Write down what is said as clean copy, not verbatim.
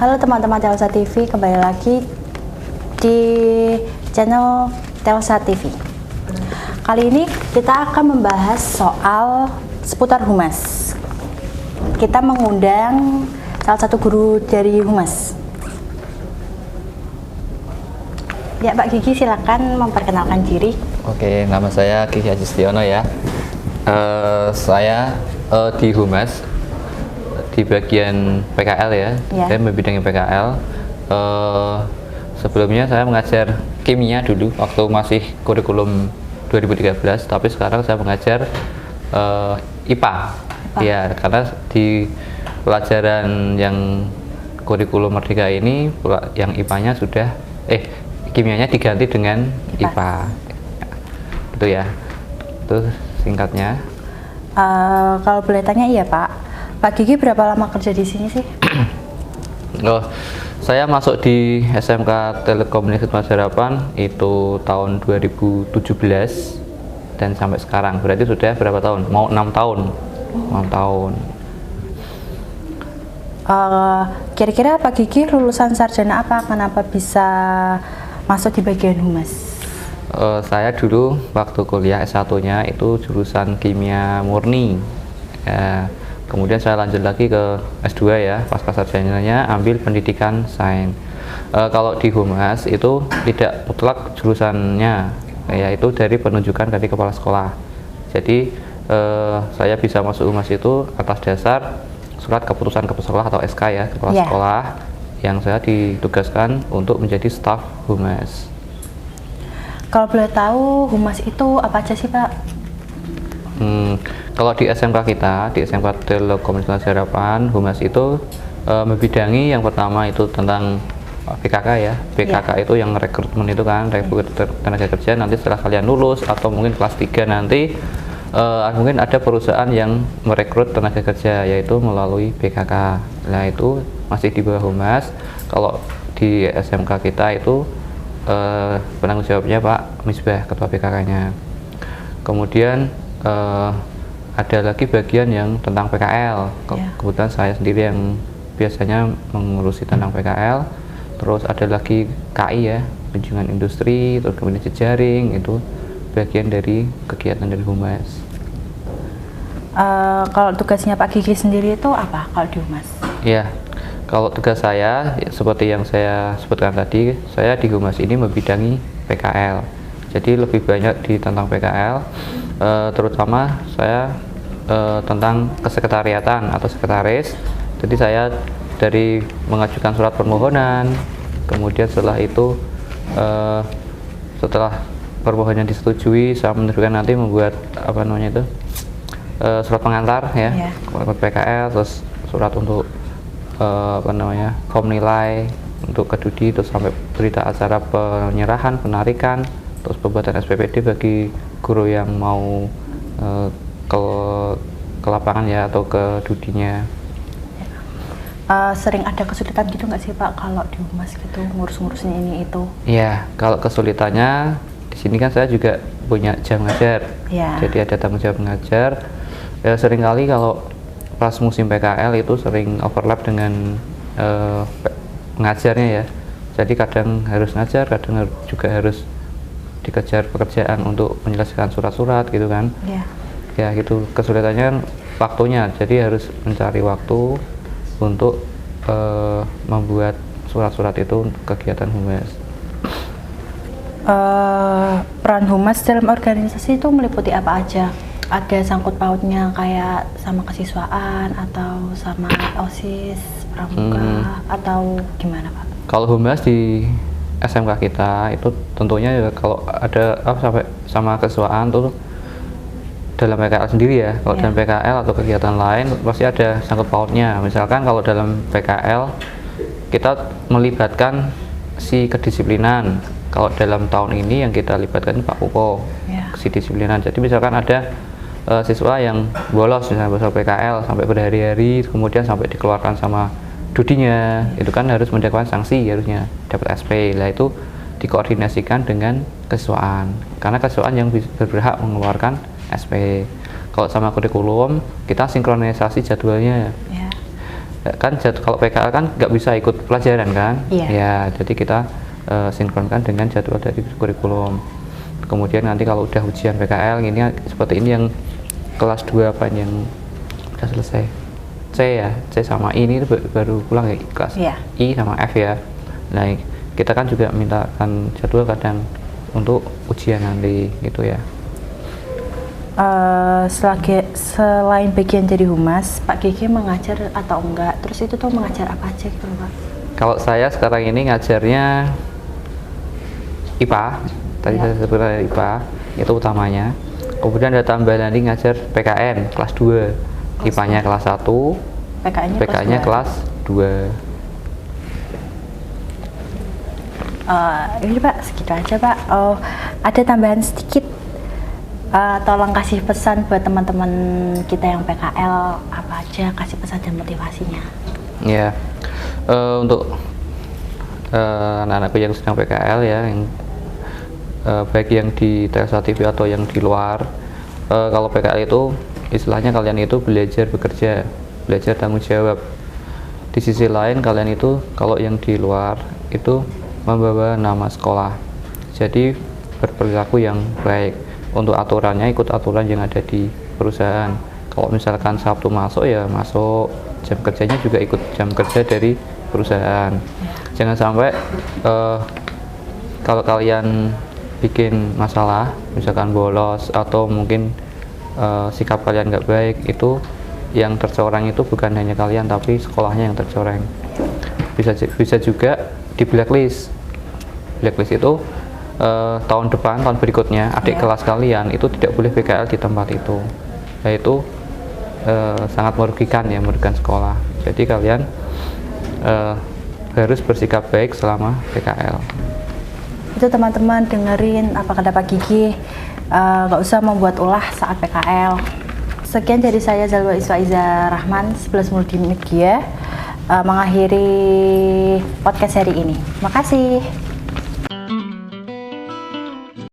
Halo teman-teman Telsa TV, kembali lagi di channel Telsa TV. Kali ini kita akan membahas soal seputar humas. Kita mengundang salah satu guru dari humas. Ya Pak Gigi, silakan memperkenalkan diri. Oke, nama saya Gigi Ajistiono ya. Saya di humas di bagian PKL ya. Saya membidangi PKL. Sebelumnya saya mengajar kimia dulu waktu masih kurikulum 2013, tapi sekarang saya mengajar IPA. Ya, karena di pelajaran yang kurikulum Merdeka ini yang IPA-nya sudah kimianya diganti dengan IPA. Itu ya. Itu singkatnya. Kalau boleh tanya, iya Pak Gigi berapa lama kerja di sini sih? Saya masuk di SMK Telekomunikasi Mas Harapan itu tahun 2017 dan sampai sekarang. Berarti sudah berapa tahun? Mau 6 tahun. 6 tahun. Kira-kira Pak Gigi lulusan sarjana apa? Kenapa bisa masuk di bagian humas? Saya dulu waktu kuliah S1-nya itu jurusan kimia murni. Kemudian saya lanjut lagi ke S2 ya, pasca sarjananya ambil pendidikan sains. Kalau di humas itu tidak mutlak jurusannya, yaitu dari penunjukan dari kepala sekolah. Jadi saya bisa masuk humas itu atas dasar surat keputusan kepala sekolah atau SK ya, kepala sekolah yang saya ditugaskan untuk menjadi staf humas. Kalau boleh tahu humas itu apa aja sih Pak? Kalau di SMK kita, di SMK Telekomunikasi Harapan, humas itu membidangi yang pertama itu tentang PKK ya. PKK itu yang rekrutmen itu kan, rekrut tenaga kerja. Nanti setelah kalian lulus atau mungkin kelas 3 nanti mungkin ada perusahaan yang merekrut tenaga kerja, yaitu melalui PKK. Nah itu masih di bawah humas. Kalau di SMK kita itu penanggung jawabnya Pak Misbah, ketua PKK-nya. Kemudian ada lagi bagian yang tentang PKL. Kebetulan saya sendiri yang biasanya mengurusi tentang PKL. Terus ada lagi KI ya, kunjungan industri, terus kemudian jejaring, itu bagian dari kegiatan dari humas. Kalau tugasnya Pak Gigi sendiri itu apa kalau di humas? Ya, kalau tugas saya seperti yang saya sebutkan tadi, saya di humas ini membidangi PKL. Jadi lebih banyak di tentang PKL, terutama saya tentang kesekretariatan atau sekretaris. Jadi saya dari mengajukan surat permohonan, kemudian setelah itu setelah permohonan disetujui, saya menentukan nanti membuat apa namanya itu surat pengantar ya, PKL, terus surat untuk form nilai untuk kedudi, terus sampai berita acara penyerahan, penarikan, terus pembuatan SPPD bagi guru yang mau ke lapangan ya, atau ke dudinya. Sering ada kesulitan gitu nggak sih Pak kalau di humas gitu ngurus-ngurusin ini itu? Iya, kalau kesulitannya di sini kan saya juga punya jam ngajar, jadi ada tanggung jawab mengajar. Ya, seringkali kalau pas musim PKL itu sering overlap dengan pengajarnya ya. Jadi kadang harus ngajar, kadang juga harus dikejar pekerjaan untuk menyelesaikan surat-surat gitu kan. Ya gitu, kesulitannya waktunya, jadi harus mencari waktu untuk membuat surat-surat itu untuk kegiatan humas. Peran humas dalam organisasi itu meliputi apa aja? Ada sangkut pautnya kayak sama kesiswaan atau sama OSIS, pramuka, atau gimana Pak? Kalau humas di SMK kita itu tentunya ya, kalau ada sampai sama kesiswaan tuh dalam PKL sendiri ya. Kalau dalam PKL atau kegiatan lain pasti ada sangkut pautnya. Misalkan kalau dalam PKL kita melibatkan si kedisiplinan. Kalau dalam tahun ini yang kita libatkan Pak Uko, si disiplinan. Jadi misalkan ada siswa yang bolos misalnya bolos PKL sampai berhari-hari, kemudian sampai dikeluarkan sama dudinya, itu kan harus mendapatkan sanksi, harusnya dapat SP. Lah itu dikoordinasikan dengan kesiswaan, karena kesiswaan yang berhak mengeluarkan SP. Kalau sama kurikulum kita sinkronisasi jadwalnya. kan kalau PKL kan nggak bisa ikut pelajaran kan, Iya. ya jadi kita sinkronkan dengan jadwal dari kurikulum. Kemudian nanti kalau udah ujian PKL ini seperti ini yang kelas 2 apa ini yang udah selesai, C ya, C sama I ini baru pulang ya, kelas Iya. I sama F ya. Nah kita kan juga mintakan jadwal kadang untuk ujian nanti gitu ya. Selain bagian jadi humas, Pak Gigi mengajar atau enggak? Terus itu tuh mengajar apa aja gitu Pak? Kalau saya sekarang ini ngajarnya IPA, tadi Ya. saya sebutkan IPA, itu utamanya. Kemudian ada tambahan nanti ngajar PKN kelas 2, IPA-nya kelas 1, PKN-nya kelas 2. Ini Pak, segitu aja Pak. Ada tambahan sedikit. Tolong kasih pesan buat teman-teman kita yang PKL, apa aja, kasih pesan dan motivasinya. Ya, untuk anak-anakku yang sedang PKL ya, yang baik yang di Telsa TV atau yang di luar, kalau PKL itu istilahnya kalian itu belajar bekerja, belajar tanggung jawab. Di sisi lain kalian itu kalau yang di luar itu membawa nama sekolah, jadi berperilaku yang baik. Untuk aturannya ikut aturan yang ada di perusahaan. Kalau misalkan Sabtu masuk ya masuk, jam kerjanya juga ikut jam kerja dari perusahaan. Jangan sampai kalau kalian bikin masalah, misalkan bolos atau mungkin sikap kalian nggak baik, itu yang tercoreng itu bukan hanya kalian tapi sekolahnya yang tercoreng. Bisa juga di blacklist. Blacklist itu tahun depan, tahun berikutnya adik kelas kalian itu tidak boleh PKL di tempat itu, yaitu sangat merugikan ya, merugikan sekolah. Jadi kalian harus bersikap baik selama PKL. Itu teman-teman dengerin apa kata Pak Gigi, nggak usah membuat ulah saat PKL. Sekian dari saya Zalwa Iswa Iza Rahman 11 Multimedia mengakhiri podcast seri ini. Makasih.